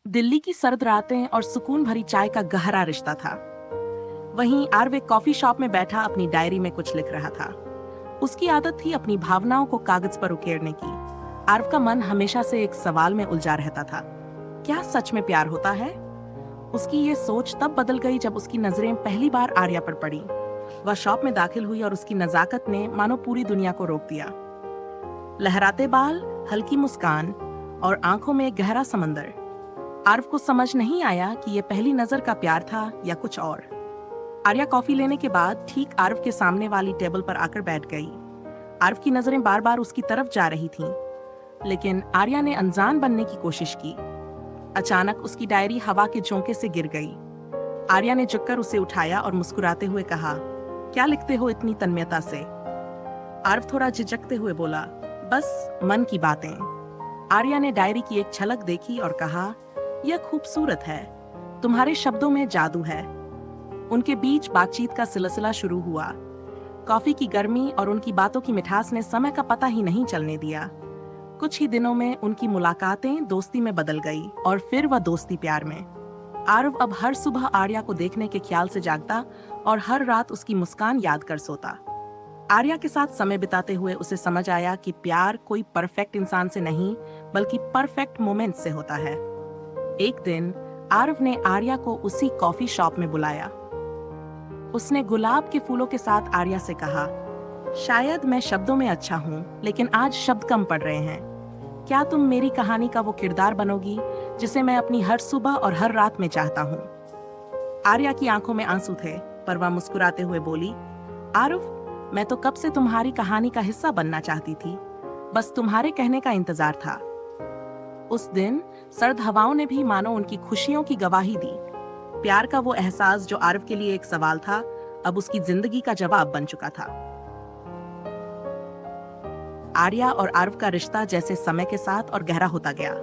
दिल्ली की सर्द रातें और सुकून भरी चाय का गहरा रिश्ता था। वहीं आरव एक कॉफी शॉप में बैठा अपनी डायरी में कुछ लिख रहा था। उसकी आदत थी अपनी भावनाओं को कागज पर उकेरने की। आरव का मन हमेशा से एक सवाल में उलझा रहता था, क्या सच में प्यार होता है? उसकी ये सोच तब बदल गई जब उसकी नजरें पहली बार आर्या पर पड़ी। वह शॉप में दाखिल हुई और उसकी नजाकत ने मानो पूरी दुनिया को रोक दिया। लहराते बाल, हल्की मुस्कान और आंखों में एक गहरा समंदर। आर्व को समझ नहीं आया कि यह पहली नजर का प्यार था या कुछ और। आर्या कॉफी लेने के बाद ठीक आर्व के सामने वाली टेबल पर आकर बैठ गई। आर्व की नजरें बार बार उसकी तरफ जा रही थीं, लेकिन आर्या ने अनजान बनने की कोशिश की। अचानक उसकी डायरी हवा के झोंके से गिर गई। आर्या ने झुककर उसे उठाया और मुस्कुराते हुए कहा, क्या लिखते हो इतनी तन्मयता से? आर्व थोड़ा झिझकते हुए बोला, बस मन की बातें। आर्या ने डायरी की एक झलक देखी और कहा, यह खूबसूरत है, तुम्हारे शब्दों में जादू है। उनके बीच बातचीत का सिलसिला शुरू हुआ। कॉफी की गर्मी और उनकी बातों की मिठास ने समय का पता ही नहीं चलने दिया। कुछ ही दिनों में उनकी मुलाकातें दोस्ती में बदल गई और फिर वह दोस्ती प्यार में। आरव अब हर सुबह आर्या को देखने के ख्याल से जागता और हर रात उसकी मुस्कान याद कर सोता। आर्या के साथ समय बिताते हुए उसे समझ आया कि प्यार कोई परफेक्ट इंसान से नहीं, बल्कि परफेक्ट मोमेंट से होता है। एक दिन आरव ने आर्या को उसी कॉफी शॉप में बुलाया। उसने गुलाब के फूलों के साथ आर्या से कहा, शायद मैं शब्दों में अच्छा हूँ, लेकिन आज शब्द कम पड़ रहे हैं। क्या तुम मेरी कहानी का वो किरदार बनोगी जिसे मैं अपनी हर सुबह और हर रात में चाहता हूँ? आर्या की आंखों में आंसू थे, पर वह मुस्कुराते हुए बोली, आरव, मैं तो कब से तुम्हारी कहानी का हिस्सा बनना चाहती थी, बस तुम्हारे कहने का इंतजार था। उस दिन सर्द हवाओं ने भी मानो उनकी खुशियों की गवाही दी। प्यार का वो एहसास जो आरव के लिए एक सवाल था, अब उसकी जिंदगी का जवाब बन चुका था। आर्या और आरव का रिश्ता जैसे समय के साथ और गहरा होता गया।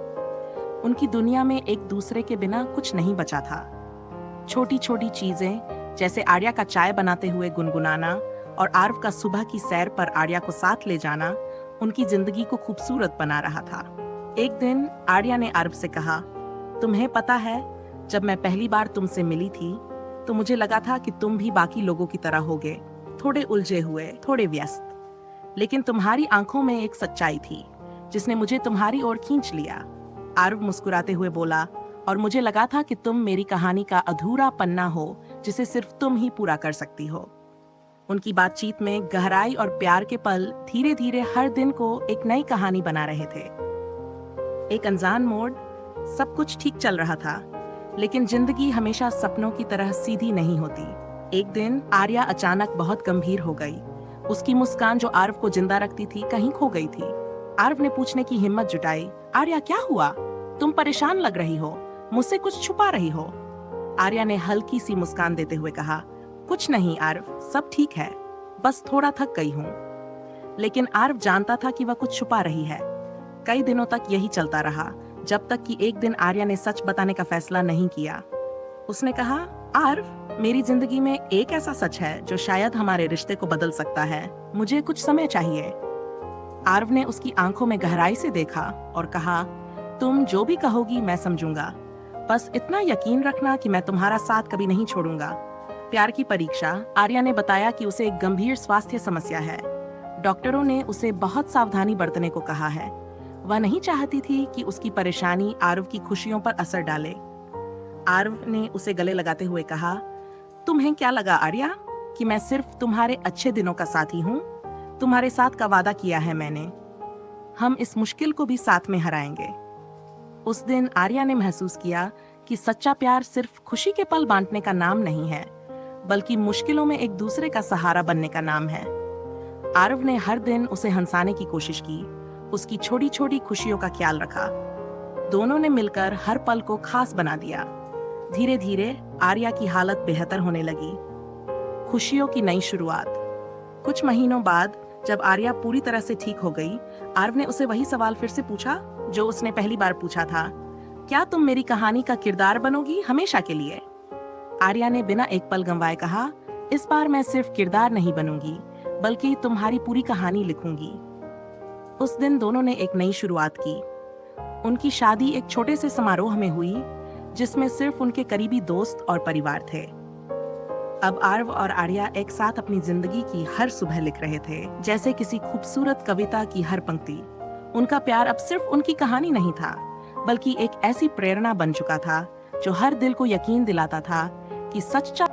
उनकी दुनिया में एक दूसरे के बिना कुछ नहीं बचा था। छोटी छोटी चीजें, जैसे आर्या का चाय बनाते हुए गुनगुनाना और आरव का सुबह की सैर पर आर्या को साथ ले जाना, उनकी जिंदगी को खूबसूरत बना रहा था। एक दिन आर्या ने आरव से कहा, तुम्हें पता है, जब मैं पहली बार तुमसे मिली थी तो मुझे लगा था कि तुम भी बाकी लोगों की तरह होगे, थोड़े उलझे हुए, थोड़े व्यस्त। लेकिन तुम्हारी आंखों में एक सच्चाई थी जिसने मुझे तुम्हारी ओर खींच लिया। आरव मुस्कुराते हुए बोला, और मुझे लगा था कि तुम मेरी कहानी का अधूरा पन्ना हो जिसे सिर्फ तुम ही पूरा कर सकती हो। उनकी बातचीत में गहराई और प्यार के पल धीरे धीरे हर दिन को एक नई कहानी बना रहे थे। एक अनजान मोड़, सब कुछ ठीक चल रहा था, लेकिन जिंदगी हमेशा सपनों की तरह सीधी नहीं होती। एक दिन आर्या अचानक बहुत गंभीर हो गई। उसकी मुस्कान जो आरव को जिंदा रखती थी, कहीं खो गई थी। आरव ने पूछने की हिम्मत जुटाई, आर्या क्या हुआ? तुम परेशान लग रही हो, मुझसे कुछ छुपा रही हो? आर्या ने हल्की सी मुस्कान देते हुए कहा, कुछ नहीं आरव, सब ठीक है, बस थोड़ा थक गई हूँ। लेकिन आरव जानता था कि वह कुछ छुपा रही है। कई दिनों तक यही चलता रहा, जब तक कि एक दिन आर्या ने सच बताने का फैसला नहीं किया। उसने कहा, आर्व, मेरी जिंदगी में एक ऐसा सच है जो शायद हमारे रिश्ते को बदल सकता है। मुझे कुछ समय चाहिए। आर्व ने उसकी आंखों में गहराई से देखा और कहा, तुम जो भी कहोगी मैं समझूंगा, बस इतना यकीन रखना कि मैं तुम्हारा साथ कभी नहीं छोड़ूंगा। प्यार की परीक्षा। आर्या ने बताया कि उसे एक गंभीर स्वास्थ्य समस्या है। डॉक्टरों ने उसे बहुत सावधानी बरतने को कहा है। वह नहीं चाहती थी कि उसकी परेशानी आरव की खुशियों पर असर डाले। आरव ने उसे गले लगाते हुए कहा, तुम्हें क्या लगा आर्या कि मैं सिर्फ तुम्हारे अच्छे दिनों का साथी हूँ? तुम्हारे साथ का वादा किया है मैंने। हम इस मुश्किल को भी साथ में हराएंगे। उस दिन आर्या ने महसूस किया कि सच्चा प्यार सिर्फ खुशी के पल बांटने का नाम नहीं है, बल्कि मुश्किलों में एक दूसरे का सहारा बनने का नाम है। आरव ने हर दिन उसे हंसाने की कोशिश की, उसकी छोटी छोटी खुशियों का ख्याल रखा। दोनों ने मिलकर हर पल को खास बना दिया। धीरे धीरे आर्या की हालत बेहतर होने लगी। खुशियों की नई शुरुआत। कुछ महीनों बाद जब आर्या पूरी तरह से ठीक हो गई, आरव ने उसे वही सवाल फिर से पूछा जो उसने पहली बार पूछा था, क्या तुम मेरी कहानी का किरदार बनोगी हमेशा के लिए? आर्या ने बिना एक पल गंवाए कहा, इस बार मैं सिर्फ किरदार नहीं बनूंगी, बल्कि तुम्हारी पूरी कहानी लिखूंगी। उस दिन दोनों ने एक नई शुरुआत की। उनकी शादी एक छोटे से समारोह में हुई जिसमें सिर्फ उनके करीबी दोस्त और परिवार थे। अब आर्व और आर्या एक साथ अपनी जिंदगी की हर सुबह लिख रहे थे, जैसे किसी खूबसूरत कविता की हर पंक्ति। उनका प्यार अब सिर्फ उनकी कहानी नहीं था, बल्कि एक ऐसी प्रेरणा बन चुका था जो हर दिल को यकीन दिलाता था कि सच्चा